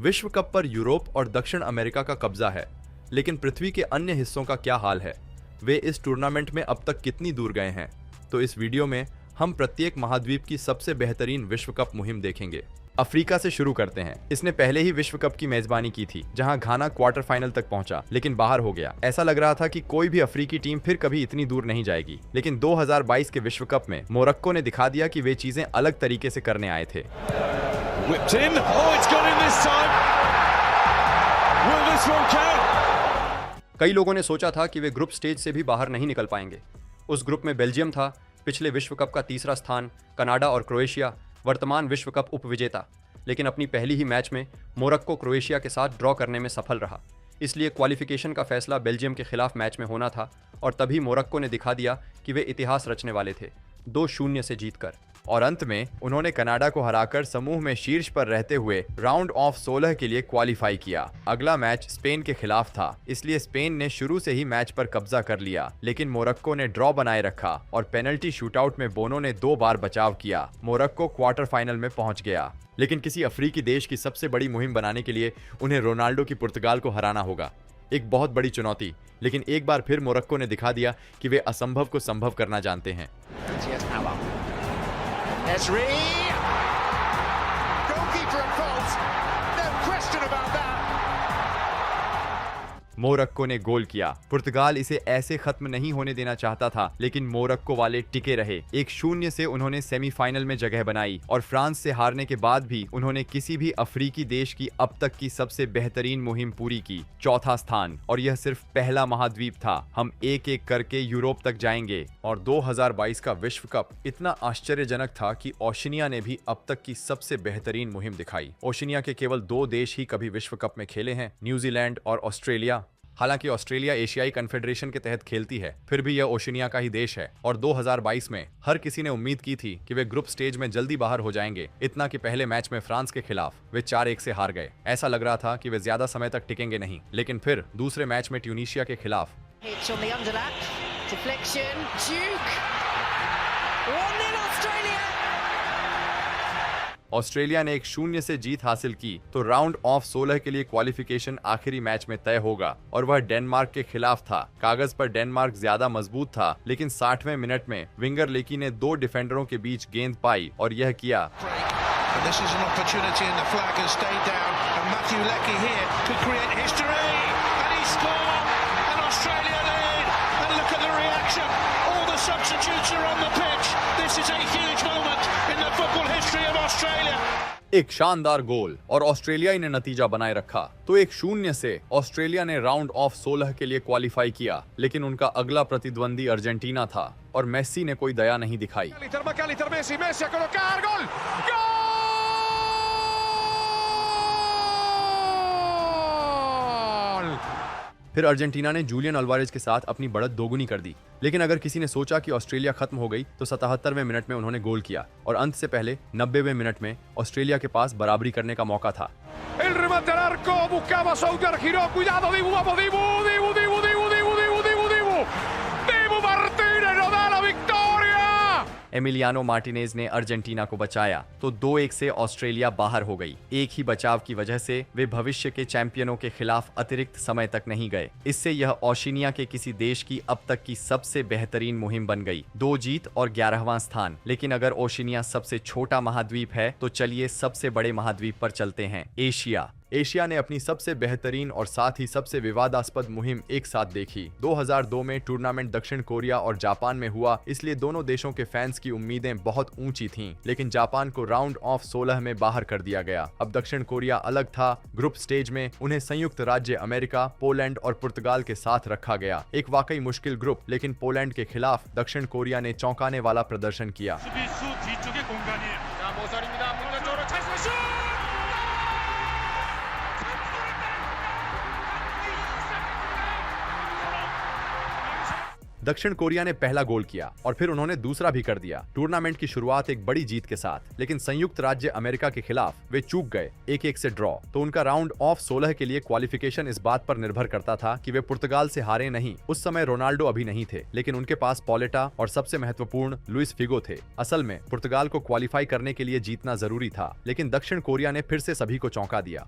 विश्व कप पर यूरोप और दक्षिण अमेरिका का कब्जा है, लेकिन पृथ्वी के अन्य हिस्सों का क्या हाल है? वे इस टूर्नामेंट में अब तक कितनी दूर गए हैं? तो इस वीडियो में हम प्रत्येक महाद्वीप की सबसे बेहतरीन विश्व कप मुहिम देखेंगे। अफ्रीका से शुरू करते हैं। इसने पहले ही विश्व कप की मेजबानी की थी, जहां घाना क्वार्टर फाइनल तक पहुंचा, लेकिन बाहर हो गया। ऐसा लग रहा था कि कोई भी अफ्रीकी टीम फिर कभी इतनी दूर नहीं जाएगी, लेकिन 2022 के विश्व कप में मोरक्को ने दिखा दिया कि वे चीजें अलग तरीके से करने आए थे। कई लोगों ने सोचा था कि वे ग्रुप स्टेज से भी बाहर नहीं निकल पाएंगे। उस ग्रुप में बेल्जियम था, पिछले विश्व कप का तीसरा स्थान, कनाडा और क्रोएशिया, वर्तमान विश्व कप उपविजेता। लेकिन अपनी पहली ही मैच में मोरक्को क्रोएशिया के साथ ड्रॉ करने में सफल रहा। इसलिए क्वालिफिकेशन का फैसला बेल्जियम के खिलाफ मैच में होना था, और तभी मोरक्को ने दिखा दिया कि वे इतिहास रचने वाले थे, 2-0 से जीतकर। और अंत में उन्होंने कनाडा को हराकर समूह में शीर्ष पर रहते हुए राउंड ऑफ 16 के लिए क्वालिफाई किया। अगला मैच स्पेन के खिलाफ था, इसलिए स्पेन ने शुरू से ही मैच पर कब्जा कर लिया, लेकिन मोरक्को ने ड्रॉ बनाए रखा और पेनल्टी शूटआउट में बोनो ने 2 बार बचाव किया। मोरक्को क्वार्टर फाइनल में पहुंच गया। लेकिन किसी अफ्रीकी देश की सबसे बड़ी मुहिम बनाने के लिए उन्हें रोनाल्डो की पुर्तगाल को हराना होगा। एक बहुत बड़ी चुनौती, लेकिन एक बार फिर मोरक्को ने दिखा दिया कि वे असंभव को संभव करना जानते हैं। Esri, goalkeeper at fault, no question about that. Morocco ने गोल किया। पुर्तगाल इसे ऐसे खत्म नहीं होने देना चाहता था, लेकिन मोरक्को वाले टिके रहे। 1-0 से उन्होंने सेमीफाइनल में जगह बनाई, और फ्रांस से हारने के बाद भी उन्होंने किसी भी अफ्रीकी देश की अब तक की सबसे बेहतरीन मुहिम पूरी की, 4था स्थान। और यह सिर्फ पहला महाद्वीप था। हम एक एक करके यूरोप तक जाएंगे। और 2022 का विश्व कप इतना आश्चर्यजनक था कि ओशिनिया ने भी अब तक की सबसे बेहतरीन मुहिम दिखाई। ओशिनिया के केवल 2 देश ही कभी विश्व कप में खेले हैं, न्यूजीलैंड और ऑस्ट्रेलिया। हालांकि ऑस्ट्रेलिया एशियाई कन्फेडरेशन के तहत खेलती है, फिर भी यह ओशिनिया का ही देश है। और 2022 में हर किसी ने उम्मीद की थी कि वे ग्रुप स्टेज में जल्दी बाहर हो जाएंगे, इतना कि पहले मैच में फ्रांस के खिलाफ वे 4-1 से हार गए। ऐसा लग रहा था कि वे ज्यादा समय तक टिकेंगे नहीं, लेकिन फिर दूसरे मैच में ट्यूनीशिया के खिलाफ ऑस्ट्रेलिया ने 1-0 से जीत हासिल की, तो राउंड ऑफ 16 के लिए क्वालिफिकेशन आखिरी मैच में तय होगा, और वह डेनमार्क के खिलाफ था। कागज पर डेनमार्क ज्यादा मजबूत था, लेकिन 60वें मिनट में विंगर लेकी ने 2 डिफेंडरों के बीच गेंद पाई और यह किया। एक शानदार गोल, और ऑस्ट्रेलिया ने नतीजा बनाए रखा। तो 1-0 से ऑस्ट्रेलिया ने राउंड ऑफ 16 के लिए क्वालिफाई किया, लेकिन उनका अगला प्रतिद्वंदी अर्जेंटीना था, और मेस्सी ने कोई दया नहीं दिखाई। फिर अर्जेंटीना ने जूलियन अल्वारेज के साथ अपनी बढ़त दोगुनी कर दी। लेकिन अगर किसी ने सोचा कि ऑस्ट्रेलिया खत्म हो गई, तो 77वें मिनट में उन्होंने गोल किया, और अंत से पहले 90वें मिनट में ऑस्ट्रेलिया के पास बराबरी करने का मौका था। एमिलियानो मार्टिनेज ने अर्जेंटीना को बचाया, तो 2-1 से ऑस्ट्रेलिया बाहर हो गई। एक ही बचाव की वजह से वे भविष्य के चैंपियनों के खिलाफ अतिरिक्त समय तक नहीं गए। इससे यह ओशिनिया के किसी देश की अब तक की सबसे बेहतरीन मुहिम बन गई, 2 जीत और 11वां स्थान। लेकिन अगर ओशिनिया सबसे छोटा महाद्वीप है, तो चलिए सबसे बड़े महाद्वीप पर चलते हैं, एशिया। एशिया ने अपनी सबसे बेहतरीन और साथ ही सबसे विवादास्पद मुहिम एक साथ देखी। 2002 में टूर्नामेंट दक्षिण कोरिया और जापान में हुआ, इसलिए दोनों देशों के फैंस की उम्मीदें बहुत ऊंची थीं, लेकिन जापान को राउंड ऑफ 16 में बाहर कर दिया गया। अब दक्षिण कोरिया अलग था। ग्रुप स्टेज में उन्हें संयुक्त राज्य अमेरिका, पोलैंड और पुर्तगाल के साथ रखा गया। एक वाकई मुश्किल ग्रुप, लेकिन पोलैंड के खिलाफ दक्षिण कोरिया ने चौंकाने वाला प्रदर्शन किया। दक्षिण कोरिया ने पहला गोल किया और फिर उन्होंने दूसरा भी कर दिया। टूर्नामेंट की शुरुआत एक बड़ी जीत के साथ, लेकिन संयुक्त राज्य अमेरिका के खिलाफ वे चूक गए 1-1 से ड्रॉ। तो उनका राउंड ऑफ 16 के लिए क्वालिफिकेशन इस बात पर निर्भर करता था कि वे पुर्तगाल से हारे नहीं। उस समय रोनाल्डो अभी नहीं थे, लेकिन उनके पास पॉलेटा और सबसे महत्वपूर्ण लुइस फिगो थे। असल में पुर्तगाल को क्वालिफाई करने के लिए जीतना जरूरी था, लेकिन दक्षिण कोरिया ने फिर से सभी को चौंका दिया।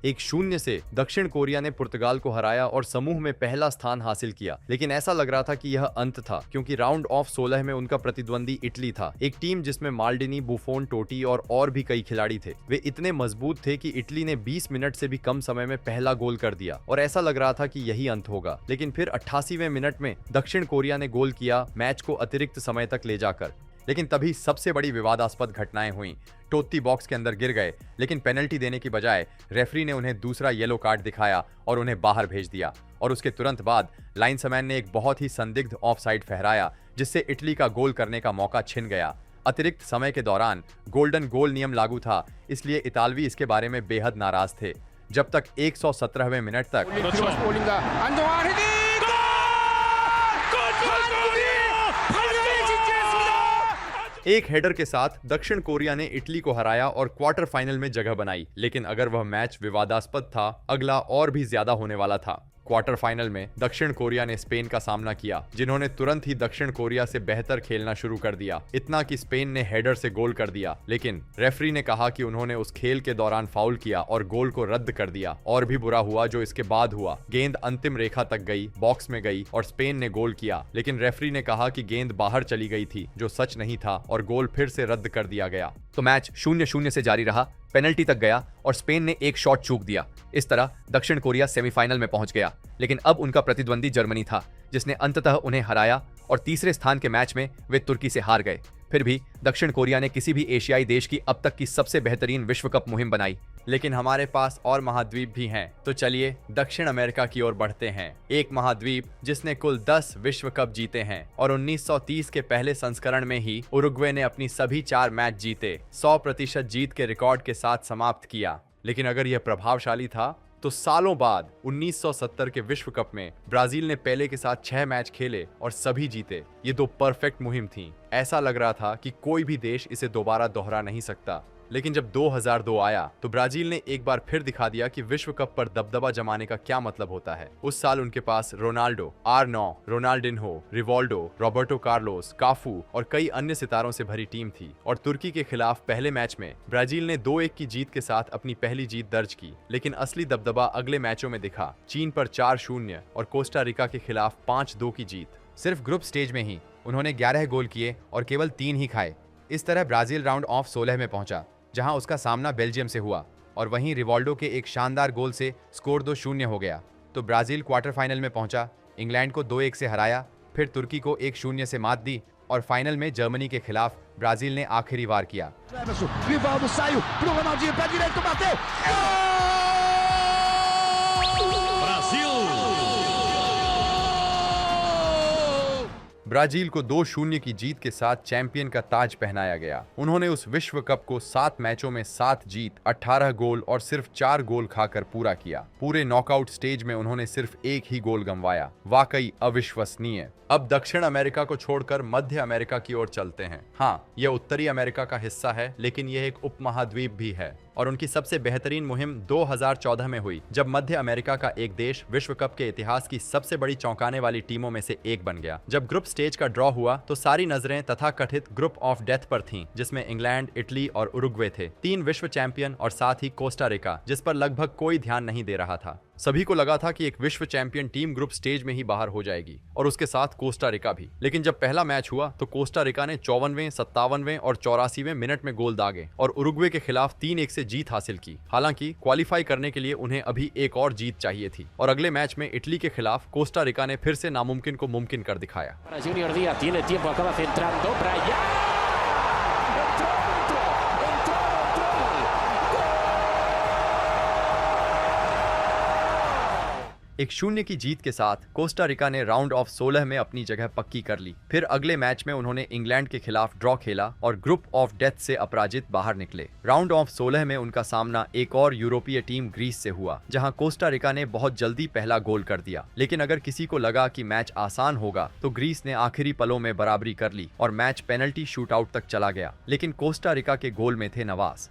एक 0 से दक्षिण कोरिया ने पुर्तगाल को हराया और समूह में पहला स्थान हासिल किया। लेकिन ऐसा लग रहा था कि यह अंत था, क्योंकि राउंड ऑफ 16 में उनका प्रतिद्वंदी इटली था, एक टीम जिसमें माल्डिनी, बुफोन, टोटी और भी कई खिलाड़ी थे। वे इतने मजबूत थे कि इटली ने 20 मिनट से भी कम समय में पहला गोल कर दिया और ऐसा लग रहा था कि यही अंत होगा। लेकिन फिर 88वें मिनट में दक्षिण कोरिया ने गोल किया, मैच को अतिरिक्त समय तक ले जाकर। लेकिन तभी सबसे बड़ी विवादास्पद घटनाएं हुईं। टोत्ती बॉक्स के अंदर गिर गए, लेकिन पेनल्टी देने की बजाय रेफरी ने उन्हें दूसरा येलो कार्ड दिखाया और उन्हें बाहर भेज दिया। और उसके तुरंत बाद लाइन्समैन ने एक बहुत ही संदिग्ध ऑफसाइड फहराया, जिससे इटली का गोल करने का मौका छिन गया। अतिरिक्त समय के दौरान गोल्डन गोल नियम लागू था, इसलिए इतालवी इसके बारे में बेहद नाराज थे। जब तक 117वें मिनट तक एक हेडर के साथ दक्षिण कोरिया ने इटली को हराया और क्वार्टर फाइनल में जगह बनाई। लेकिन अगर वह मैच विवादास्पद था, अगला और भी ज्यादा होने वाला था। क्वार्टर फाइनल में दक्षिण कोरिया ने स्पेन का सामना किया, जिन्होंने तुरंत ही दक्षिण कोरिया से बेहतर खेलना शुरू कर दिया। इतना कि स्पेन ने हेडर से गोल कर दिया, लेकिन रेफरी ने कहा कि उन्होंने उस खेल के दौरान फाउल किया और गोल को रद्द कर दिया। और भी बुरा हुआ जो इसके बाद हुआ। गेंद अंतिम रेखा तक गई, बॉक्स में गई और स्पेन ने गोल किया, लेकिन रेफरी ने कहा कि गेंद बाहर चली गई थी, जो सच नहीं था, और गोल फिर से रद्द कर दिया गया। तो मैच 0-0 से जारी रहा, पेनल्टी तक गया और स्पेन ने एक शॉट चूक दिया। इस तरह दक्षिण कोरिया सेमीफाइनल में पहुंच गया। लेकिन अब उनका प्रतिद्वंदी जर्मनी था, जिसने अंततः उन्हें हराया और तीसरे स्थान के मैच में वे तुर्की से हार गए। फिर भी दक्षिण कोरिया ने किसी भी एशियाई देश की अब तक की सबसे बेहतरीन विश्व कप मुहिम बनाई। लेकिन हमारे पास और महाद्वीप भी हैं, तो चलिए दक्षिण अमेरिका की ओर बढ़ते हैं। एक महाद्वीप जिसने कुल 10 विश्व कप जीते हैं और 1930 के पहले संस्करण में ही उरुग्वे ने अपनी सभी 4 मैच जीते 100% जीत के रिकॉर्ड के साथ समाप्त किया। लेकिन अगर यह प्रभावशाली था, तो सालों बाद 1970 के विश्व कप में ब्राजील ने पेले के साथ 6 मैच खेले और सभी जीते। ये 2 परफेक्ट मुहिम थी। ऐसा लग रहा था कि कोई भी देश इसे दोबारा दोहरा नहीं सकता। लेकिन जब 2002 आया तो ब्राजील ने एक बार फिर दिखा दिया कि विश्व कप पर दबदबा जमाने का क्या मतलब होता है। उस साल उनके पास Ronaldo, R9, Ronaldinho, Rivaldo, Roberto Carlos, Cafu और कई अन्य सितारों से भरी टीम थी। और तुर्की के खिलाफ पहले मैच में ब्राजील ने 2-1 की जीत के साथ अपनी पहली जीत दर्ज की। लेकिन असली दबदबा अगले मैचों में दिखा। चीन पर 4-0 और कोस्टा रिका के खिलाफ 5-2 की जीत। सिर्फ ग्रुप स्टेज में ही उन्होंने 11 गोल किए और केवल 3 ही खाए। इस तरह ब्राजील राउंड ऑफ 16 में पहुंचा, जहां उसका सामना बेल्जियम से हुआ और वहीं रिवाल्डो के एक शानदार गोल से स्कोर 2-0 हो गया। तो ब्राजील क्वार्टर फाइनल में पहुंचा, इंग्लैंड को 2-1 से हराया, फिर तुर्की को 1-0 से मात दी और फाइनल में जर्मनी के खिलाफ ब्राजील ने आखिरी वार किया। Rivaldo saiu pro Ronaldinho, pé direito, bateu. Brazil को 2-0 की जीत के साथ चैंपियन का ताज पहनाया गया। उन्होंने उस विश्व कप को 7 मैचों में 7 जीत, 18 गोल और सिर्फ 4 गोल खाकर पूरा किया। पूरे नॉकआउट स्टेज में उन्होंने सिर्फ एक ही गोल गंवाया। वाकई अविश्वसनीय। अब दक्षिण अमेरिका को छोड़कर मध्य अमेरिका की ओर चलते हैं। हाँ, यह उत्तरी अमेरिका का हिस्सा है, लेकिन यह एक उपमहाद्वीप भी है। और उनकी सबसे बेहतरीन मुहिम 2014 में हुई, जब मध्य अमेरिका का एक देश विश्व कप के इतिहास की सबसे बड़ी चौंकाने वाली टीमों में से एक बन गया। जब ग्रुप स्टेज का ड्रॉ हुआ तो सारी नजरें तथा कथित ग्रुप ऑफ डेथ पर थीं, जिसमें इंग्लैंड, इटली और उरुग्वे थे। 3 विश्व चैंपियन और साथ ही कोस्टा रिका, जिस पर लगभग कोई ध्यान नहीं दे रहा था। सभी को लगा था कि एक विश्व चैंपियन टीम ग्रुप स्टेज में ही बाहर हो जाएगी, और उसके साथ कोस्टा रिका भी। लेकिन जब पहला मैच हुआ तो कोस्टा रिका ने 54वें, 57वें और 84वें मिनट में गोल दागे और उरुग्वे के खिलाफ 3-1 से जीत हासिल की। हालांकि क्वालिफाई करने के लिए उन्हें अभी एक और जीत चाहिए थी। और अगले मैच में इटली के खिलाफ कोस्टा रिका ने फिर से नामुमकिन को मुमकिन कर दिखाया। 1-0 की जीत के साथ कोस्टा रिका ने राउंड ऑफ 16 में अपनी जगह पक्की कर ली। फिर अगले मैच में उन्होंने इंग्लैंड के खिलाफ ड्रॉ खेला और ग्रुप ऑफ डेथ से अपराजित बाहर निकले। राउंड ऑफ 16 में उनका सामना एक और यूरोपीय टीम ग्रीस से हुआ, जहां कोस्टा रिका ने बहुत जल्दी पहला गोल कर दिया। लेकिन अगर किसी को लगा कि मैच आसान होगा तो ग्रीस ने आखिरी पलों में बराबरी कर ली और मैच पेनल्टी शूटआउट तक चला गया। लेकिन कोस्टा रिका के गोल में थे नवाज।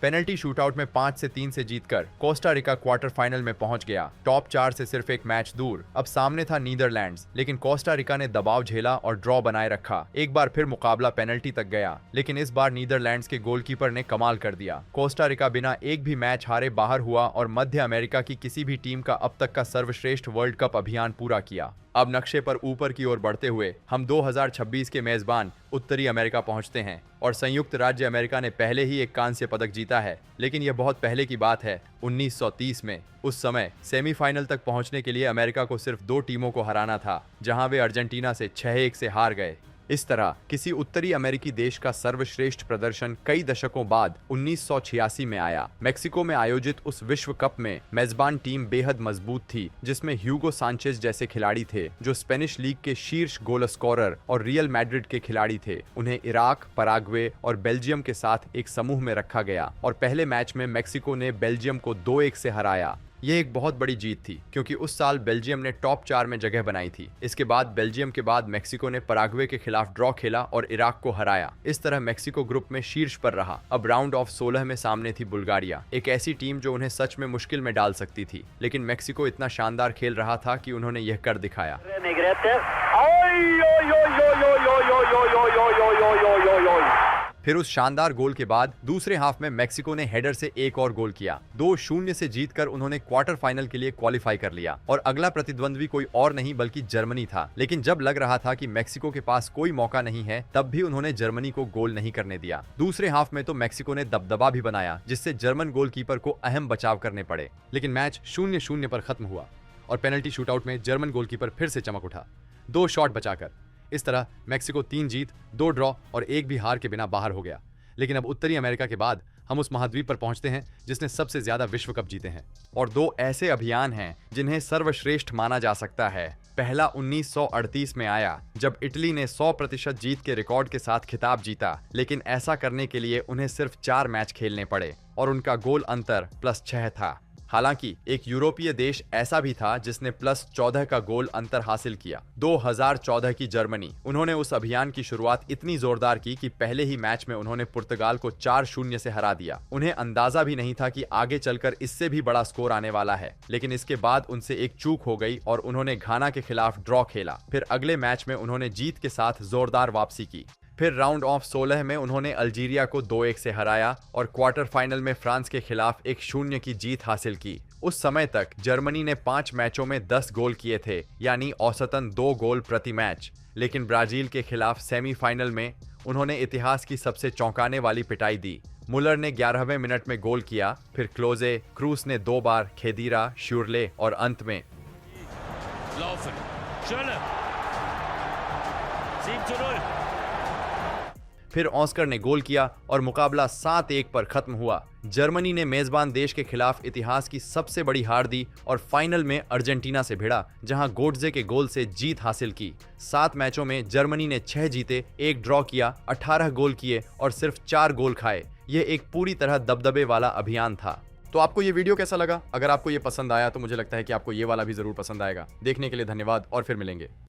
पेनल्टी शूटआउट में 5-3 से जीतकर कोस्टा रिका क्वार्टर फाइनल में पहुंच गया। टॉप 4 से सिर्फ एक मैच दूर। अब सामने था नीदरलैंड्स, लेकिन कोस्टा रिका ने दबाव झेला और ड्रॉ बनाए रखा। एक बार फिर मुकाबला पेनल्टी तक गया, लेकिन इस बार नीदरलैंड्स के गोलकीपर ने कमाल कर दिया। कोस्टा रिका बिना एक भी मैच हारे बाहर हुआ और मध्य अमेरिका की किसी भी टीम का अब तक का सर्वश्रेष्ठ वर्ल्ड कप अभियान पूरा किया। अब नक्शे पर ऊपर की ओर बढ़ते हुए हम 2026 के मेजबान उत्तरी अमेरिका पहुंचते हैं और संयुक्त राज्य अमेरिका ने पहले ही एक कांस्य पदक जीता है। लेकिन यह बहुत पहले की बात है, 1930 में। उस समय सेमीफाइनल तक पहुंचने के लिए अमेरिका को सिर्फ 2 टीमों को हराना था, जहां वे अर्जेंटीना से 6-1 से हार गए। इस तरह किसी उत्तरी अमेरिकी देश का सर्वश्रेष्ठ प्रदर्शन कई दशकों बाद 1986 में आया। मेक्सिको में आयोजित उस विश्व कप में मेजबान टीम बेहद मजबूत थी, जिसमें ह्यूगो सांचेज जैसे खिलाड़ी थे, जो स्पेनिश लीग के शीर्ष गोल स्कोरर और रियल मैड्रिड के खिलाड़ी थे। उन्हें इराक, पराग्वे और बेल्जियम के साथ एक समूह में रखा गया और पहले मैच में मेक्सिको ने बेल्जियम को 2-1 से हराया। यह एक बहुत बड़ी जीत थी, क्योंकि उस साल बेल्जियम ने टॉप 4 में जगह बनाई थी। इसके बाद बेल्जियम के बाद मेक्सिको ने पराग्वे के खिलाफ ड्रॉ खेला और इराक को हराया। इस तरह मेक्सिको ग्रुप में शीर्ष पर रहा। अब राउंड ऑफ 16 में सामने थी बुल्गारिया, एक ऐसी टीम जो उन्हें सच में मुश्किल में डाल सकती थी। लेकिन मेक्सिको इतना शानदार खेल रहा था कि उन्होंने यह कर दिखाया। फिर उस शानदार गोल के बाद दूसरे हाफ में मेक्सिको ने हेडर से एक और गोल किया। 2-0 से जीतकर उन्होंने क्वार्टर फाइनल के लिए क्वालिफाई कर लिया और अगला प्रतिद्वंद्वी कोई और नहीं बल्कि जर्मनी था। लेकिन जब लग रहा था कि मेक्सिको के पास कोई मौका नहीं है, तब भी उन्होंने जर्मनी को गोल नहीं करने दिया। दूसरे हाफ में तो मेक्सिको ने दबदबा भी बनाया, जिससे जर्मन गोलकीपर को अहम बचाव करने पड़े। लेकिन मैच 0-0 पर खत्म हुआ और पेनल्टी शूटआउट में जर्मन गोलकीपर फिर से चमक उठा, 2 शॉट बचाकर। इस तरह मेक्सिको 3 जीत, 2 ड्रॉ और 1 भी हार के बिना बाहर हो गया। लेकिन अब उत्तरी अमेरिका के बाद हम उस महाद्वीप पर पहुंचते हैं जिसने सबसे ज्यादा विश्व कप जीते हैं, और 2 ऐसे अभियान हैं जिन्हें सर्वश्रेष्ठ माना जा सकता है। पहला 1938 में आया, जब इटली ने 100% जीत के रिकॉर्ड के साथ खिताब जीता। लेकिन ऐसा करने के लिए उन्हें सिर्फ 4 मैच खेलने पड़े और उनका गोल अंतर +6 था। हालांकि एक यूरोपीय देश ऐसा भी था जिसने +14 का गोल अंतर हासिल किया, 2014 की जर्मनी। उन्होंने उस अभियान की शुरुआत इतनी जोरदार की कि पहले ही मैच में उन्होंने पुर्तगाल को 4-0 से हरा दिया। उन्हें अंदाजा भी नहीं था कि आगे चलकर इससे भी बड़ा स्कोर आने वाला है। लेकिन इसके बाद उनसे एक चूक हो गई और उन्होंने घाना के खिलाफ ड्रॉ खेला। फिर अगले मैच में उन्होंने जीत के साथ जोरदार वापसी की। फिर राउंड ऑफ 16 में उन्होंने अल्जीरिया को 2-1 से हराया और क्वार्टर फाइनल में फ्रांस के खिलाफ 1-0 की जीत हासिल की। उस समय तक जर्मनी ने 5 मैचों में 10 गोल किए थे, यानी औसतन 2 गोल प्रति मैच। लेकिन ब्राजील के खिलाफ सेमीफाइनल में उन्होंने इतिहास की सबसे चौंकाने वाली पिटाई दी। मुलर ने 11वें मिनट में गोल किया, फिर क्लोजे, क्रूस ने 2 बार, खेदीरा, श्यूरले और अंत में फिर ऑस्कर ने गोल किया और मुकाबला 7-1 पर खत्म हुआ। जर्मनी ने मेजबान देश के खिलाफ इतिहास की सबसे बड़ी हार दी और फाइनल में अर्जेंटीना से भिड़ा, जहां गोट्जे के गोल से जीत हासिल की। 7 मैचों में जर्मनी ने 6 जीते, 1 ड्रॉ किया, 18 गोल किए और सिर्फ 4 गोल खाए। यह एक पूरी तरह दबदबे वाला अभियान था। तो आपको ये वीडियो कैसा लगा? अगर आपको ये पसंद आया तो मुझे लगता है कि आपको ये वाला भी जरूर पसंद आएगा। देखने के लिए धन्यवाद और फिर मिलेंगे।